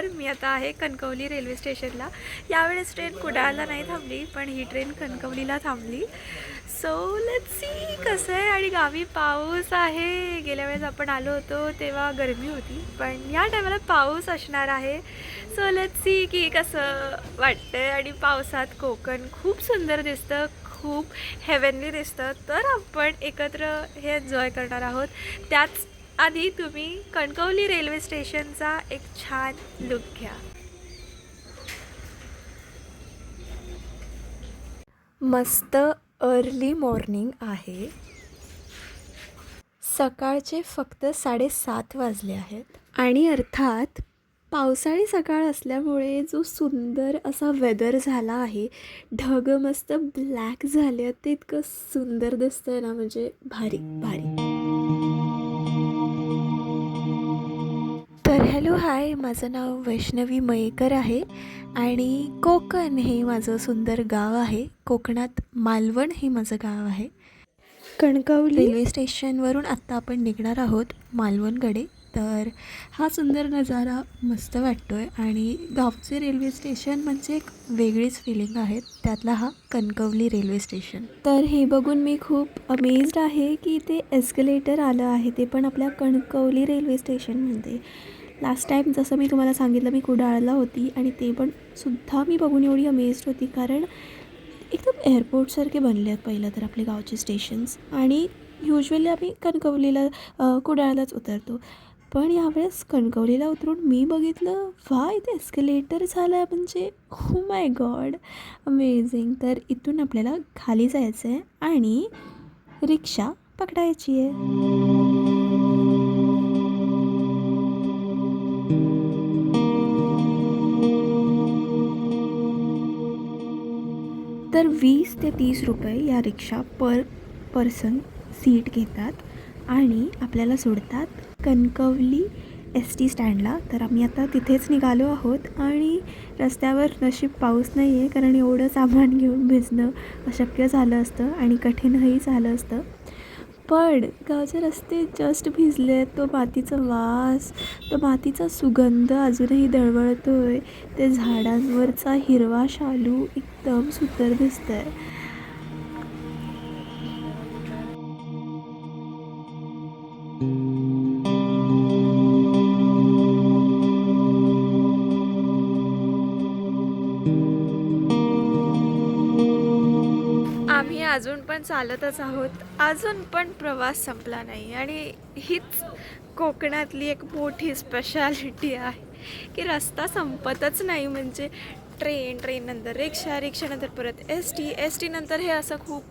नमस्कार. मी आता आहे कणकवली रेल्वे स्टेशनला. यावेळेस ट्रेन कुडाळला नाही थांबली, पण ही ट्रेन कणकवलीला थांबली. सो लेट्स सी कसं आहे. आणि गावी पाऊस आहे. गेल्या वेळेस आपण आलो होतो तेव्हा गरमी होती, पण या टायमाला पाऊस असणार आहे. सो लेट्स सी की कसं वाटतंय. आणि पावसात कोकण खूप सुंदर दिसतं, खूप हेवनली दिसतं. तर आपण एकत्र हे एन्जॉय करणार आहोत. त्याच आधी तुम्ही कणकवली रेल्वे स्टेशनचा एक छान लुक घ्या. मस्त अर्ली मॉर्निंग आहे. सकाळचे फक्त 7:30 वाजले आहेत. आणि अर्थात पावसाळी सकाळ असल्यामुळे जो सुंदर असा वेदर झाला आहे, ढग मस्त ब्लॅक झाले आहेत, ते इतकं सुंदर दिसतंय ना, म्हणजे भारी भारी. तर हॅलो हाय, माझं नाव वैष्णवी मयेकर आहे आणि कोकण हे माझं सुंदर गाव आहे. कोकणात मालवण हे माझं गाव आहे. कणकवली रेल्वे स्टेशनवरून आत्ता आपण निघणार आहोत मालवणकडे. तर हा सुंदर नजारा मस्त वाटतो आहे. आणि गावचे रेल्वे स्टेशन म्हणजे एक वेगळीच फिलिंग आहे. त्यातला हा कणकवली रेल्वे स्टेशन. तर हे बघून मी खूप अमेज्ड आहे की ते एस्केलेटर आलं आहे, ते पण आपल्या कणकवली रेल्वे स्टेशनमध्ये. लास्ट टाईम जसं मी तुम्हाला सांगितलं, मी कुडाळला होती आणि ते पण सुद्धा मी बघून एवढी अमेज्ड होती, कारण एकदम एअरपोर्टसारखे बनले आहेत पहिलं तर आपले गावचे स्टेशन्स. आणि युजली आम्ही कणकवलीला कुडाळलाच उतरतो, पण यावेळेस कणकवलीला उतरून मी बघितलं, वा इथे एस्केलेटर झालं आहे, म्हणजे हो माय गॉड, अमेझिंग. तर इथून आपल्याला खाली जायचं आहे आणि रिक्षा पकडायची आहे. तर 20 ते 30 रुपये या रिक्षा पर पर्सन सीट घेतात आणि आपल्याला सोडतात कणकवली ST स्टँडला. तर आम्ही आता तिथेच निघालो आहोत आणि रस्त्यावर नशीब पाऊस नाही आहे, कारण एवढं सामान घेऊन भिजणं अशक्य झालं असतं आणि कठीणही झालं असतं. पण गावचे रस्ते जस्ट भिजले आहेत. तो मातीचा वास, तो मातीचा सुगंध अजूनही दळवळतो आहे. ते झाडांवरचा हिरवा शालू एकदम सुंदर दिसतं आहे. आम्ही अजून पण चालतच आहोत. अजून पण प्रवास संपला नाही. आणि हीच कोकणातली एक मोठी स्पेशालिटी आहे की रस्ता संपतच नाही. म्हणजे ट्रेन नंतर रिक्षा, रिक्षानंतर परत ST नंतर हे असं खूप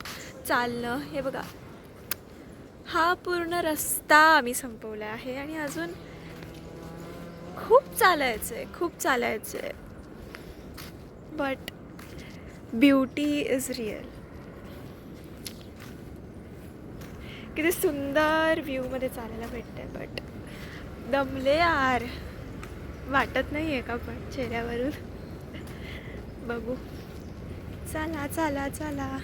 चालणं. हे बघा, हा पूर्ण रस्ता आम्ही संपवला आहे आणि अजून खूप चालायचं आहे. But beauty is real. किती सुंदर व्ह्यूमध्ये चालायला भेटतंय. बट दमले यार, वाटत नाही आहे का पण चेहऱ्यावरून. बघू, चला.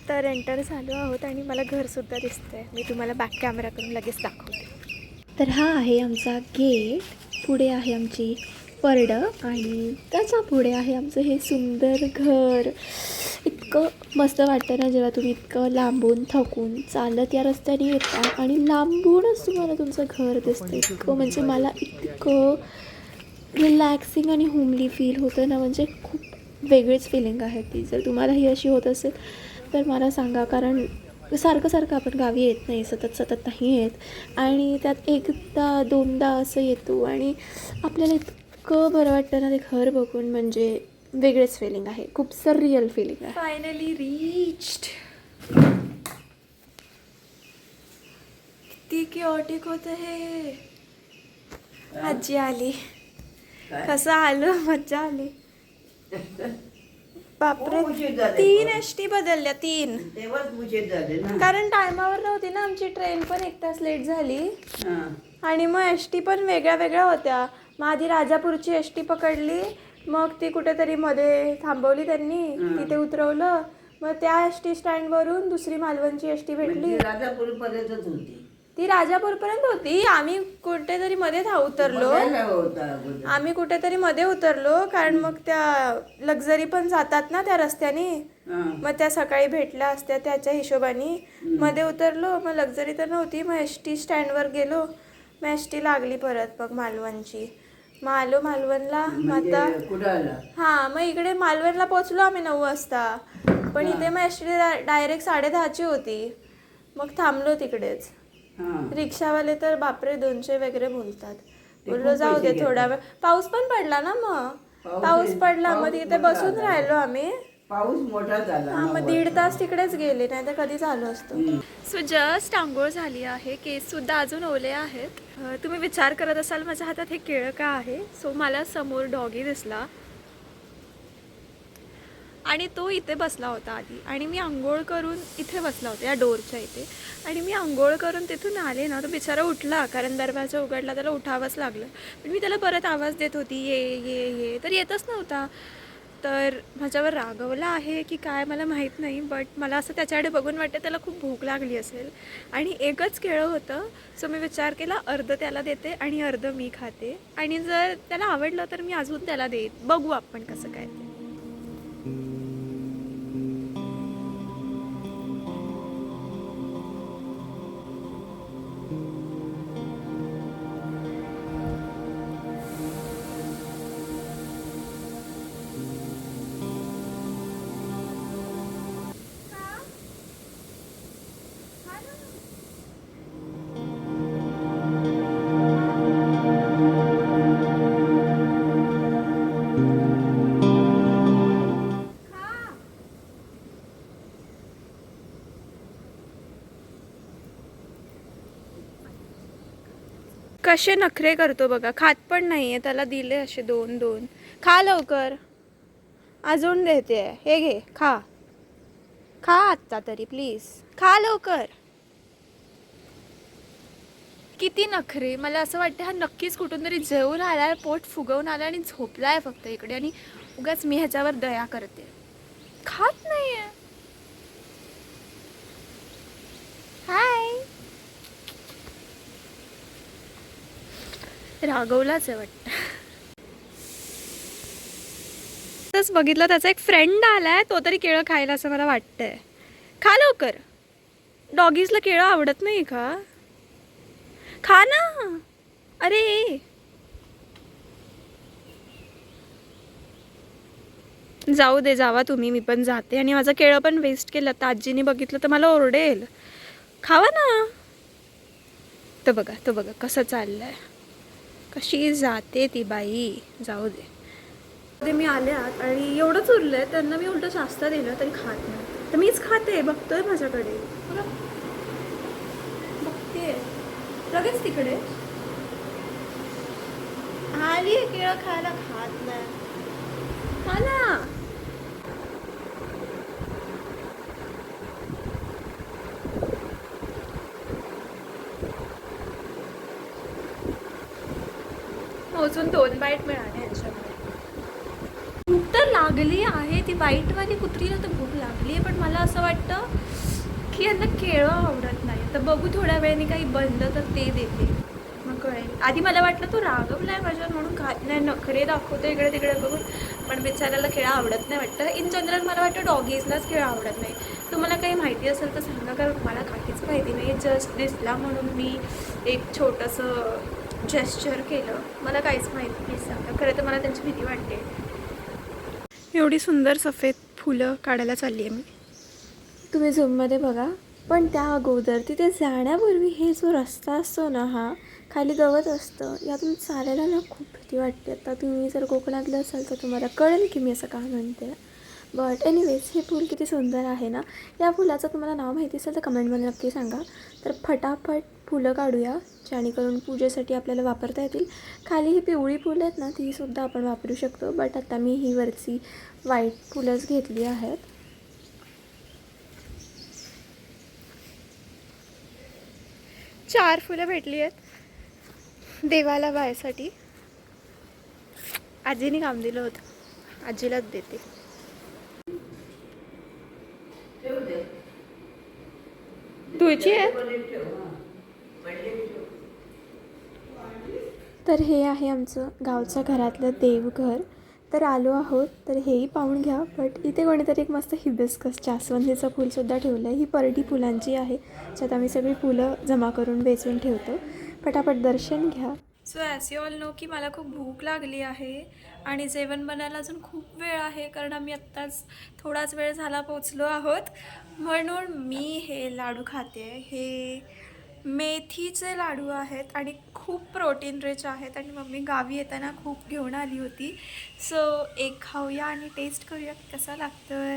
तर एंटर झालो आहोत आणि मला घरसुद्धा दिसतंय. मी तुम्हाला बॅक कॅमेरा करून लगेच दाखवते. तर हा आहे आमचा गेट. पुढे आहे आमची परडं आणि त्याच्या पुढे आहे आमचं हे सुंदर घर. इतकं मस्त वाटतं ना जेव्हा तुम्ही इतकं लांबून थकून चालत या रस्त्याने येता आणि लांबूनच तुम्हाला तुमचं घर दिसतं. इतकं म्हणजे मला इतकं रिलॅक्सिंग आणि होमली फील होतं ना, म्हणजे खूप वेगळीच फिलिंग आहे ती. जर तुम्हाला ही अशी होत असेल तर मला सांगा, कारण सारखं आपण गावी येत नाही, सतत नाही येत. आणि त्यात एकदा दोनदा असं येतो आणि आपल्याला इतकं बरं वाटतं ना ते घर बघून, म्हणजे वेगळेच फिलिंग आहे. खूप रिअल फिलिंग आहे. Finally reached. किती क्युटिक होतं हे. आजी आली. कसं आलं, मज्जा आली. बापरे, 3 ST बदलल्या, 3. कारण टायमावर नव्हती ना आमची ट्रेन, पण 1 तास लेट झाली. आणि मग ST पण वेगळ्या होत्या. मग आधी राजापूरची ST पकडली, मग ती कुठेतरी मध्ये थांबवली त्यांनी, तिथे उतरवलं. मग त्या ST स्टँडवरून दुसरी मालवणची ST भेटली. राजापूरपर्यंतच होती. ती राजापूरपर्यंत होती. आम्ही कुठेतरी मध्ये उतरलो. आम्ही कुठेतरी मध्ये उतरलो कारण मग त्या लक्झरी पण जातात ना त्या रस्त्याने. मग त्या सकाळी भेटल्या असत्या त्याच्या हिशोबाने मध्ये उतरलो. मग लक्झरी तर नव्हती. मग एस टी स्टँडवर गेलो. मग एस टी लागली परत मग मालवणची. मग आलो मालवणला. मग आता हां मग इकडे मालवणला पोचलो आम्ही 9 वाजता. पण इथे मग एस टी डायरेक्ट 10:30ची होती. मग थांबलो तिकडेच. रिक्षावाले तर बापरे 200 वगैरे बोलतात. बोललो जाऊ दे थोडा वेळ. पाऊस पण पडला ना. मग पाऊस पडला मग तिथे बसून राहिलो आम्ही. पाऊस मोठा झाला. हां मग 1.5 तास तिकडेच गेले. नाही तर कधी झालो असतो. सो जस्ट आंघोळ झाली आहे. केस सुद्धा अजून ओले आहेत. तुम्ही विचार करत असाल माझ्या हातात हे केळं का आहे. सो मला समोर डॉगी दिसला आणि तो इथे बसला होता आधी. आणि मी आंघोळ करून इथे बसला होता या डोरच्या इथे. आणि मी आंघोळ करून तिथून आले ना तो बिचारा उठला कारण दरवाजा उघडला. त्याला उठावंच लागलं. पण मी त्याला परत आवाज देत होती ये ये ये तर येतच नव्हता. तर माझ्यावर रागवला आहे की काय मला माहीत नाही. बट मला असं त्याच्याकडे बघून वाटतं त्याला खूप भूक लागली असेल. आणि एकच केळं होतं. सो मी विचार केला अर्ध त्याला देते आणि अर्ध मी खाते. आणि जर त्याला आवडलं तर मी अजून त्याला देईन. बघू आपण कसं काय ते. कसे नखरे करतो बघा. खात पण नाही आहे. त्याला दिले असे 2-2. खा लवकर. अजून देते. हे घे खा. खा आत्ता तरी प्लीज. खा लवकर. किती नखरे. मला असं वाटतं हा नक्कीच कुठून तरी जेवून आलाय. पोट फुगवून आलाय आणि झोपलाय फक्त इकडे. आणि उगाच मी ह्याच्यावर दया करते. खात नाही आहे. हाय. रागवलाच आहे वाटतं. तसंच बघितलं त्याचा एक फ्रेंड आलाय. तो तरी केळं खायला असं मला वाटतंय. खा लवकर. डॉगीजला केळं आवडत नाही का. खा ना. अरे जाऊ दे. जावा तुम्ही. मी पण जाते. आणि माझं केळं पण वेस्ट केलं. तर आजीने बघितलं तर मला ओरडेल. खावा ना. तो बघा कसं चाललंय. कशी जाते ती बाई. जाऊ दे. ते मी आल्यात आणि एवढंच उरलंय. त्यांना मी उलट जास्त दिलं तरी खात नाही. तर मीच खाते. बघतोय माझ्याकडे. बघते लगेच तिकडे आली केळं खायला. खात नाही. खा ना. अजून 2 बाईट मिळाले ह्याच्यामध्ये. भूक तर लागली आहे. ती बाईटवाली कुत्रीला तर भूक लागली आहे. पण मला असं वाटतं की यांना केळं आवडत नाही. तर बघू थोड्या वेळाने काही बनलं तर ते देते. मग कळेल. आधी मला वाटलं तो रागवलाय माझ्यावर म्हणून खात नाही. नखरे दाखवतो इकडे तिकडे बघून. पण बिचाराला केळं आवडत नाही वाटतं. इन जनरल मला वाटतं डॉगीजलाच केळं आवडत नाही. तुम्हाला काही माहिती असेल तर सांगा कारण मला काहीच माहिती नाही. जस्ट दिसला म्हणून मी एक छोटंसं जेस्चर केलं. मला काहीच माहिती नाही. सांगा. खरं तर मला त्यांची भीती वाटते. एवढी सुंदर सफेद फुलं काढायला चालली आहे मी. तुम्ही झूममध्ये बघा. पण त्या अगोदर तिथे जाण्यापूर्वी हे जो रस्ता असतो ना हा खाली गवत असतं. यातून चालायला ना खूप भीती वाटते. आता तुम्ही जर कोकणातलं असाल तर तुम्हाला कळेल की मी असं का म्हणते. बट एनिवेज हे फूल किती सुंदर आहे ना. या फुलाचं तुम्हाला नाव माहिती असेल तर कमेंटमध्ये नक्की सांगा. तर फटाफट फुलं काढूया जेणेकरून पूजेसाठी आपल्याला वापरता येतील. खाली ही पिवळी फुलं आहेत ना तीसुद्धा आपण वापरू शकतो. बट आता मी ही वरची व्हाईट फुलंच घेतली आहेत. 4 फुलं भेटली आहेत देवाला बायसाठी. आजीने काम दिलं होतं. आजीलाच देते. तुळची आहे. तर हे आहे आमचं गावच्या घरातलं देवघर. तर आलो आहोत, तर हेही पाहून घ्या. बट इथे कोणीतरी एक मस्त हिबिस्कस जास्वंदीचं फूलसुद्धा ठेवलं आहे. ही परडी फुलांची आहे, ज्यात आम्ही सगळी फुलं जमा करून वेचून ठेवतो. पटापट दर्शन घ्या. So as you all know की मला खूप भूक लागली आहे आणि जेवण बनायला अजून खूप वेळ आहे, कारण आम्ही आत्ताच थोडाच वेळ झाला पोचलो आहोत. म्हणून मी हे लाडू खाते. हे मेथीचे लाडू आहेत आणि खूप प्रोटीन रिच आहेत आणि मम्मी गावी येताना खूप घेऊन आली होती. सो एक खाऊया आणि टेस्ट करूया कसा लागतोय.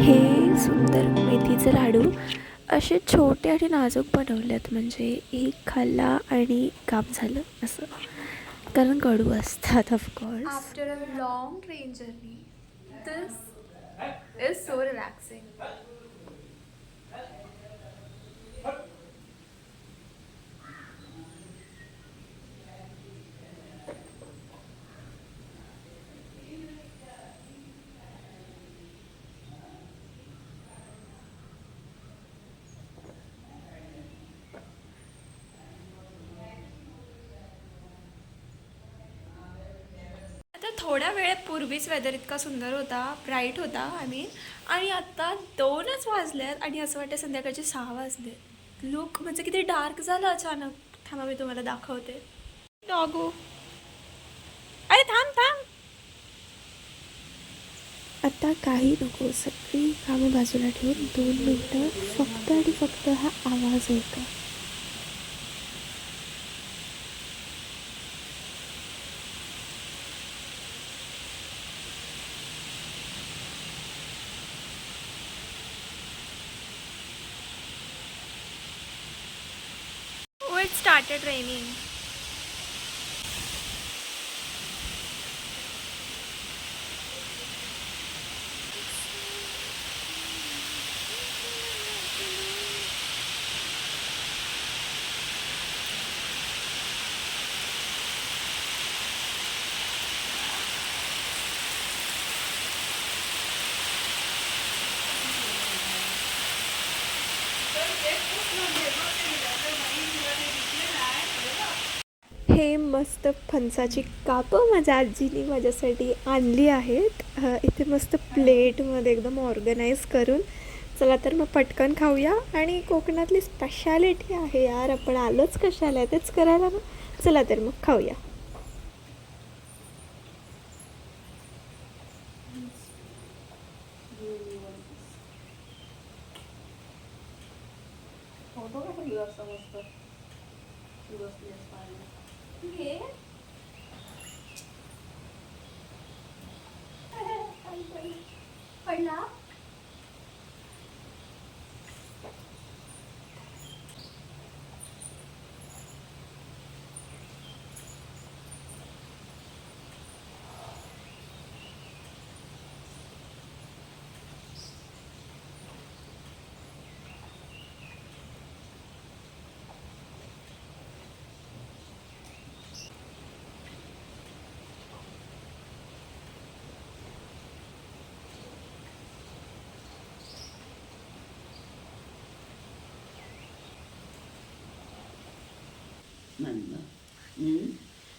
हे सुंदर मेथीचे लाडू असे छोटे आणि नाजूक बनवलेत, म्हणजे एक खाल्ला आणि काम झालं असं, कारण कडू असतात of course. After a long train journey this is so relaxing. आता थोड्या वेळेपूर्वीच वेदर इतका सुंदर होता, ब्राईट होता आणि आत्ता 2च वाजल्यात आणि असं वाटतं संध्याकाळचे 6 वाजले. लुक म्हणजे किती डार्क झालं अचानक. थांबा मी तुम्हाला दाखवते. डॉगो, अरे थांब थांब. आता काही नको, सगळी कामं बाजूला ठेवून 2 मिनटं फक्त आणि फक्त हा आवाज ऐका. Oh, it started raining. हे मस्त फणसाची कापं माझ्या आजीने माझ्यासाठी आणली आहेत. इथे मस्त प्लेटमध्ये एकदम ऑर्गनाईज करून. चला तर मग पटकन खाऊया. आणि कोकणातली स्पेशालिटी आहे यार, आपण आलोच कशाला, तेच करायला ना. चला तर मग खाऊया. पडला.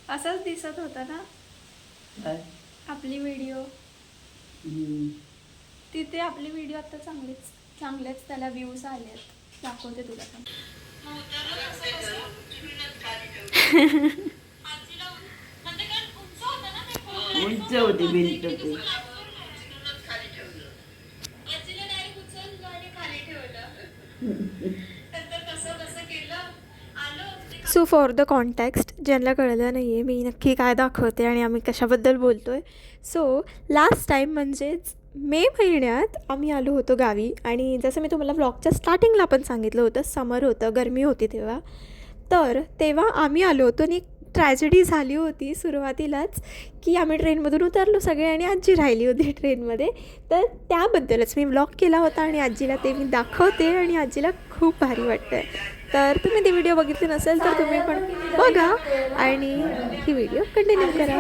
असंच दिसत होता ना आपली व्हिडिओ. तिथे आपली व्हिडिओ आता चांगलेच त्याला व्ह्यूज आलेत. दाखवते तुला पण. उंच होती भिंत ती. खाली ठेवलं. तर कसं केलं, आलो सो फॉर द कॉन्टॅक्स्ट ज्यांना कळलं नाही आहे मी नक्की काय दाखवते आणि आम्ही कशाबद्दल बोलतो आहे. सो लास्ट टाईम म्हणजेच मे महिन्यात आम्ही आलो होतो गावी आणि जसं मी तुम्हाला व्लॉगच्या स्टार्टिंगला पण सांगितलं होतं समर होतं, गरमी होती तेव्हा. तर तेव्हा आम्ही आलो होतो आणि एक ट्रॅजेडी झाली होती सुरुवातीलाच की आम्ही ट्रेनमधून उतरलो सगळे आणि आजी राहिली होती ट्रेनमध्ये. तर त्याबद्दलच मी व्लॉग केला होता आणि आजीला ते मी दाखवते आणि आजीला खूप भारी वाटतं आहे. तर तुम्ही ती व्हिडिओ बघितली नसेल तर तुम्ही पण बघा आणि ही व्हिडिओ कंटिन्यू करा.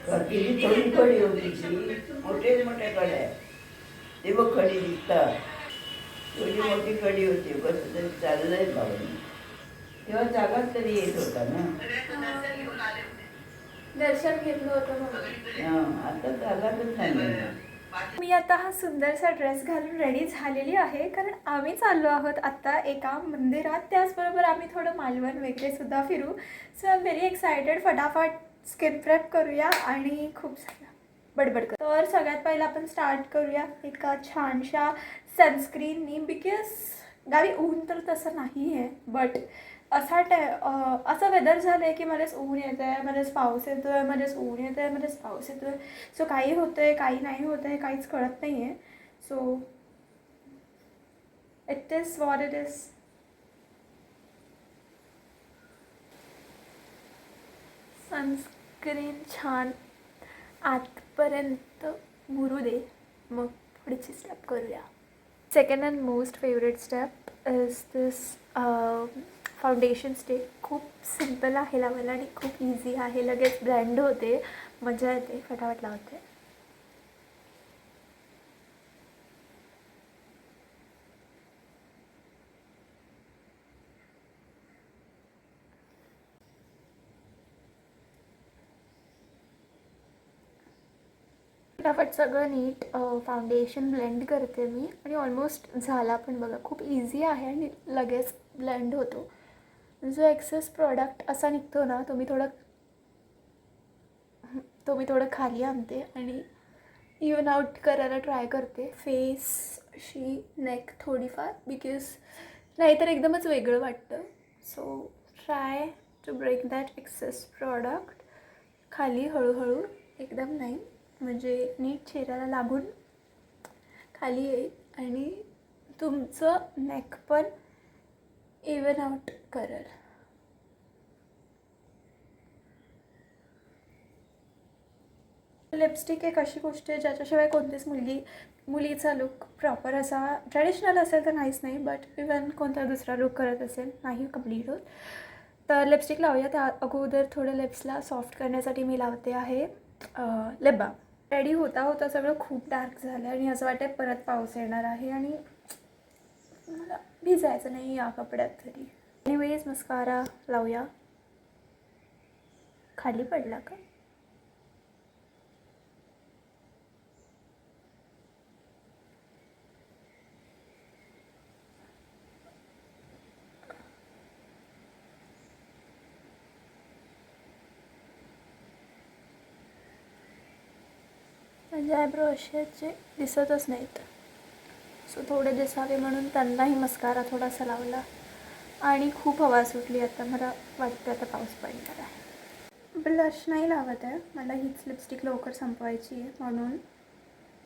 थोडी खडी होती मोठे मोठे कड्या ते बघ खडी दिसतात. थोडी मोठी कडी होती कसं तरी चाललंय बाबा. तेव्हा जागाच तरी येत होता ना. दर्शन घेतलं होतं आता जागाच नाही. मी आता हा सुंदरसा ड्रेस घालून रेडी झालेली आहे कारण आम्ही चाललो आहोत आता एका मंदिरात. त्याचबरोबर आम्ही थोडं मालवण वगैरे सुद्धा फिरू. So I am very excited. फटाफट स्किन प्रेप करूया आणि खूप बडबड कर. तर सगळ्यात पहिलं आपण स्टार्ट करूया एका छानशा सनस्क्रीननी. बिकॉज गावी ऊन तर तसं नाही आहे बट असं वेदर झालं आहे की मध्येच ऊन येतं आहे, मध्येच पाऊस येतो आहे, मध्येच ऊन येतं आहे, मध्येच पाऊस येतो आहे. सो काही होतं आहे काही नाही होतं आहे काहीच कळत नाही आहे. So it is what it is. Sunscreen छान आतपर्यंत मुरू दे मग पुढची स्टेप करूया. Second and most favourite step is this foundation stick. खूप सिम्पल आहे लावायला आणि खूप इझी आहे. लगेच ब्लेंड होते, मजा येते, फटाफट लावते. फटाफट सगळं नीट फाउंडेशन ब्लेंड करते मी आणि ऑलमोस्ट झाला पण बघा. खूप इझी आहे आणि लगेच ब्लेंड होतो. जो एक्सेस प्रॉडक्ट असा निघतो ना तो मी थोडं खाली आणते आणि इवन आउट करायला ट्राय करते फेसशी नेक थोडीफार. बिकॉज नाहीतर एकदमच वेगळं वाटतं. So try to break that excess product खाली हळूहळू, एकदम नाही म्हणजे नीट चेहऱ्याला लागून खाली येईल आणि तुमचं नेक पण इवन आउट करेल. लिपस्टिक एक अशी गोष्ट आहे ज्याच्याशिवाय कोणतीच मुलीचा लुक प्रॉपर असा ट्रॅडिशनल असेल तर नाहीच नाही बट इवन कोणता दुसरा लुक करत असेल नाही कंप्लीट होत. तर लिपस्टिक लावूया. त्या अगोदर थोडं लिप्सला सॉफ्ट करण्यासाठी मी लावते आहे लिप बाम. रेडी होता सगळं खूप डार्क झालं आणि असं वाटतं परत पाऊस येणार आहे आणि मला भिजायचं नाही या कपड्यात तरी. एनिवेज मस्कारा लावूया. खाली पडला का? माझे आयब्रो असे दिसतच नाहीत. सो थोडे दिसावे म्हणून त्यांनाही मस्कारा थोडासा लावला आणि खूप हवा सुटली. आता मला वाटतं आता पाऊस पडणार आहे. ब्लश नाही लावत आहे, मला हीच लिपस्टिक लवकर संपवायची आहे म्हणून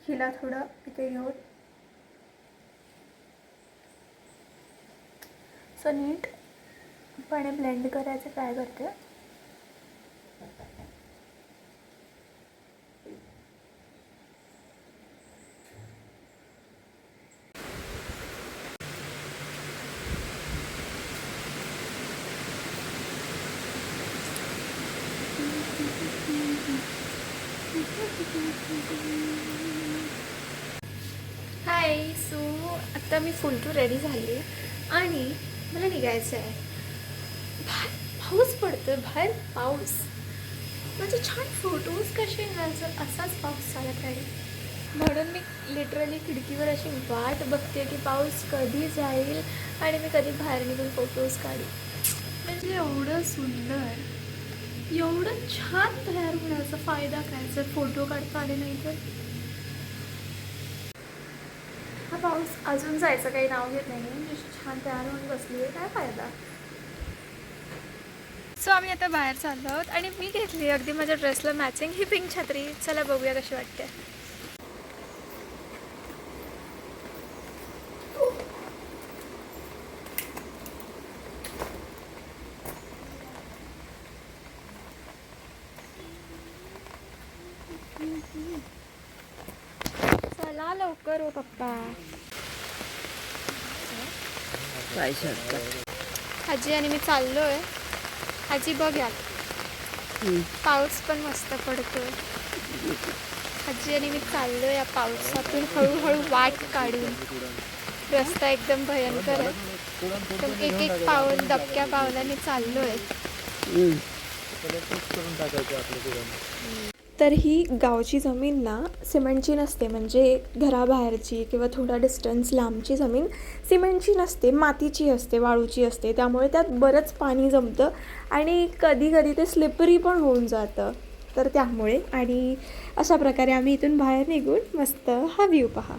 हिला थोडं इथे घेऊन सो नीटपणे ब्लेंड करायचं ट्राय करते. हाय. सो आता मी फुल टू रेडी झाली आणि मला निघायचं आहे. बाहेर पाऊस पडतोय, बाहेर पाऊस. माझे छान फोटोज कसे येणार असाच पाऊस चालत राहील. म्हणून मी लिटरली खिडकीवर अशी वाट बघते की पाऊस कधी जाईल आणि मी कधी बाहेर निघून फोटोज काढू. म्हणजे एवढं सुंदर, एवढं छान तयार होण्याचा फायदा काय जर फोटो काढता आले नाही तर. हा पाऊस अजून जायचं काही नाव घेत नाही. म्हणजे छान तयार होऊन बसली आहे, काय फायदा. सो आम्ही आता बाहेर चाललो आहोत आणि मी घेतली अगदी माझ्या ड्रेसला मॅचिंग ही पिंक छत्री. चला बघूया कशी वाटते. चला लवकर हो पप्पा. काय शकतात. आजी आणि मी चाललोय. आजी बघ यात पाऊस पण मस्त पडतोय. आजी आणि मी चाललोय या पावसातून हळूहळू वाट काढून. रस्ता एकदम भयंकर आहे. एकदम एक एक पाऊल दबक्या पावलाने चाललोय. तर ही गावची जमीन ना सिमेंटची नसते, म्हणजे घराबाहेरची किंवा थोडा डिस्टन्स लांबची जमीन सिमेंटची नसते, मातीची असते, वाळूची असते. त्यामुळे त्यात बरंच पाणी जमतं आणि कधी कधी ते स्लिपरी पण होऊन जातं. तर त्यामुळे आणि अशा प्रकारे आम्ही इथून बाहेर निघून मस्त हा व्ह्यू पहा.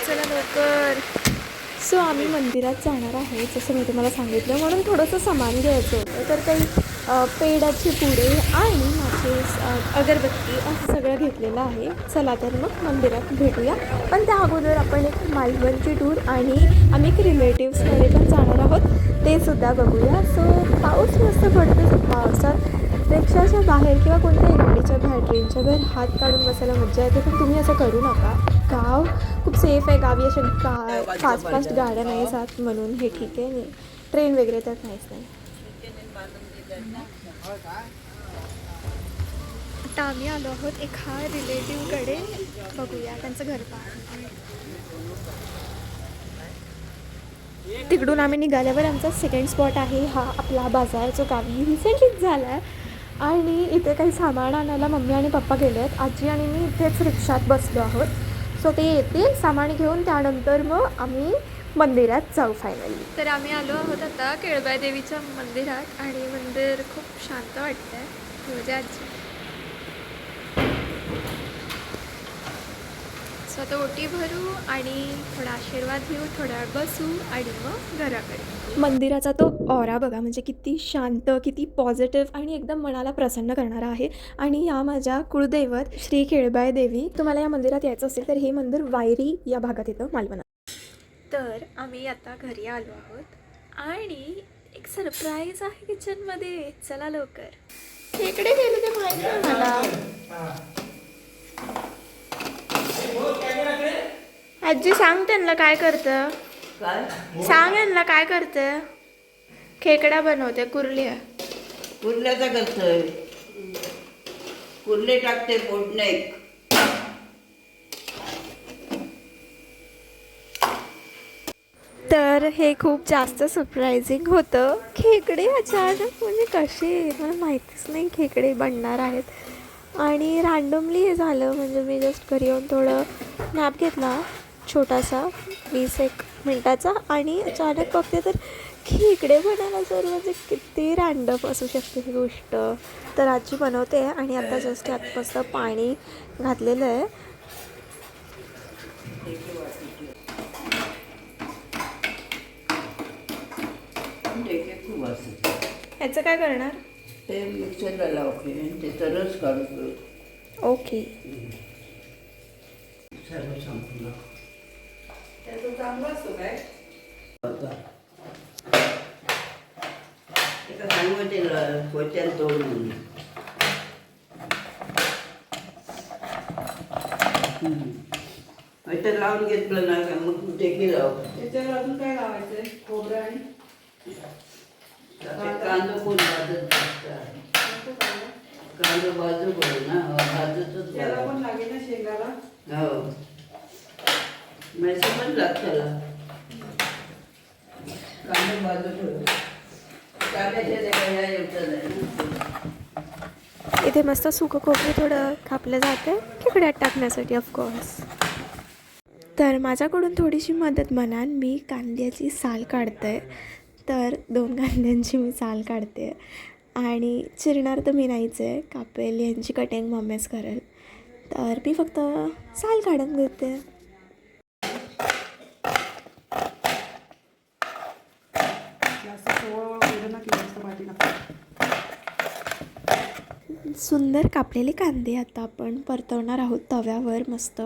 चला लवकर. सो आम्ही मंदिरात जाणार आहे जसं मी तुम्हाला सांगितलं, म्हणून थोडंसं सामान घ्यायचं होतं. तर काही पेडाची पुडे आणि माचीस, अगरबत्ती असं सगळं घेतलेलं आहे. चला तर मग मंदिरात भेटूया. पण त्या अगोदर आपण एक मालवणची टूर आणि आम्ही एक रिलेटिव्सकडे पण जाणार आहोत, ते सुद्धा बघूया. सो पाऊस मस्त पडतो. पावसात रिक्षाच्या बाहेर किंवा कोणत्याही गाडीच्या बाहेर ट्रेनच्या बाहेर हात काढून बसायला मजा येते, पण तुम्ही असं करू नका. गाव खूप सेफ आहे. गावी अशा फास्ट गाड्या नाही जात म्हणून हे ठीक आहे. नाही ट्रेन वगैरे तर काहीच नाही. आता आम्ही आलो आहोत एका रिलेटिव्हकडे, बघूया त्यांचं घर पहा. तिकडून आम्ही निघाल्यावर आमचा सेकंड स्पॉट आहे हा आपला बाजार, जो गावी रिसेंटलीच झाला आहे. आणि इथे काही सामान आणायला मम्मी आणि पप्पा गेले आहेत. आजी आणि मी इथेच रिक्षात बसलो आहोत. सो ते येतील सामान घेऊन, त्यानंतर मग आम्ही मंदिरात जाऊ फायनली. तर आम्ही आलो आहोत आता केळबाई देवीच्या मंदिरात आणि मंदिर खूप शांत वाटतं आहे. म्हणजे आजी सो आता ओटी भरू आणि थोडा आशीर्वाद घेऊ, थोडा वेळ बसू आणि मग घराकडे. मंदिराचा तो ऑरा बघा, म्हणजे किती शांत, किती पॉझिटिव्ह आणि एकदम मनाला प्रसन्न करणारा आहे. आणि या माझ्या कुळदैवत श्री केळबाई देवी. तुम्हाला या मंदिरात यायचं असेल तर हे मंदिर वायरी या भागात येतं, मालवणात. तर आम्ही आता घरी आलो आहोत आणि एक सरप्राईज आहे किचनमध्ये. चला लवकर. इकडे गेले ते माहिती आहे मला. आजी सांग त्यांना काय करतं. काय सांग यांना काय करतं. खेकडा बनवते, कुर्ल्या. कुर्ल्याचा करतोय. कुर्ले टाकते फोडण्यात. तर हे खूप जास्त सरप्रायझिंग होतं. खेकडे अचानक म्हणजे कसे मला माहितीच नाही खेकडे बनणार आहेत. आणि रँडमली हे झालं. म्हणजे मी जस्ट घरी येऊन थोडं नॅप घेतला छोटासा 20-1 मिनटाचा आणि अचानक बघते तर खेकडे बनायला जर म्हणजे किती रँडम असू शकते ही गोष्ट. तर आजी बनवते आहे आणि आता जस्ट यात मस्त पाणी घातलेलं आहे. खूप असतात. ह्याचं काय करणार? ते मिक्सरला लावते आणि त्याचा रस काढतो. ओके. सर्व संपलं. त्याचं चांगलं असतो काय? एका सांगते पोच्यात तोडून तर लावून घेतलं ना का मग देखील लाव. त्याच्यावर अजून काय लावायचंय? खोबरं आणि कांदा कोण भाजत कांदा बाजू करू ना भाजतच त्याला पण लागेल ना शेंगाला. हो मैसे पण लागतं कांदा बाजू ठेव. कांद्याच्या त्या येतं नाही. इथे मस्त सुकं खोबरं थोडं कापलं जातं खेकड्यात टाकण्यासाठी ऑफकोर्स. तर माझ्याकडून थोडीशी मदत म्हणाल. मी कांद्याची साल काढते. तर 2 कांद्यांची मी साल काढते आणि चिरणार तर मी नाहीच आहे. कापेल यांची कटिंग मम्मीच करेल. तर मी फक्त साल काढून घेते. जास्त सोळं वगैरे ना की जास्त भाजी नका. सुंदर कापलेले कांदे आता आपण परतवणार आहोत तव्यावर मस्त.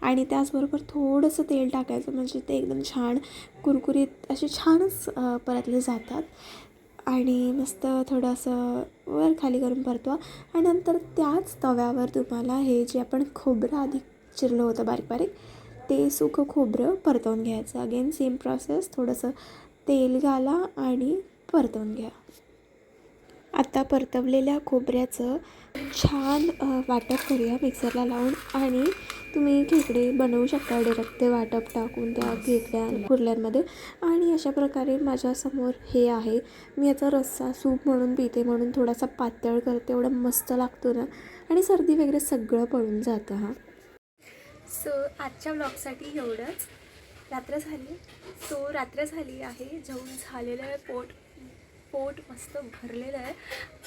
आणि त्याचबरोबर थोडंसं तेल टाकायचं म्हणजे ते एकदम छान कुरकुरीत असे छानच परतले जातात. आणि मस्त थोडंसं वर खाली करून परतवा. आणि नंतर त्याच तव्यावर तुम्हाला हे जे आपण खोबरं आधी चिरलं होतं बारीक बारीक ते सुकं खोबरं परतवून घ्यायचं. Again same process. थोडंसं तेल घाला आणि परतवून घ्या. आता परतवलेल्या खोबऱ्याचं छान वाटप करूया मिक्सरला लावून. आणि तुम्ही खेकडे बनवू शकता डायरेक्ट ते वाटप टाकून त्या खेकड्या कुर्ल्यांमध्ये. आणि अशा प्रकारे माझ्यासमोर हे आहे. मी याचा रस्सा सूप म्हणून पिते म्हणून थोडासा पातळ करते. एवढं मस्त लागतो ना आणि सर्दी वगैरे सगळं पळून जातं. हां सो आजच्या ब्लॉगसाठी एवढंच. रात्र झाली. रात्र झाली आहे. जेवून झालेलं आहे. पोट मस्त भरलेलं आहे.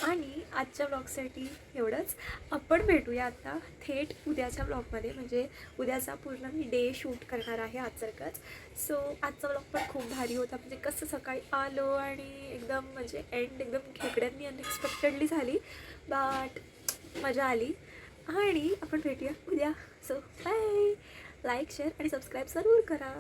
आणि आजच्या ब्लॉगसाठी एवढंच. आपण भेटूया आता थेट उद्याच्या ब्लॉगमध्ये. म्हणजे उद्याचा पूर्ण मी डे शूट करणार आहे आजसारखंच. सो आजचा ब्लॉग पण खूप भारी होता. म्हणजे कसं सकाळी आलो आणि एकदम म्हणजे एंड एकदम खेकड्यांनी अनएक्सपेक्टेडली झाली. बट मजा आली. आणि आपण भेटूया उद्या. So bye. लाईक शेअर आणि सबस्क्राईब जरूर करा.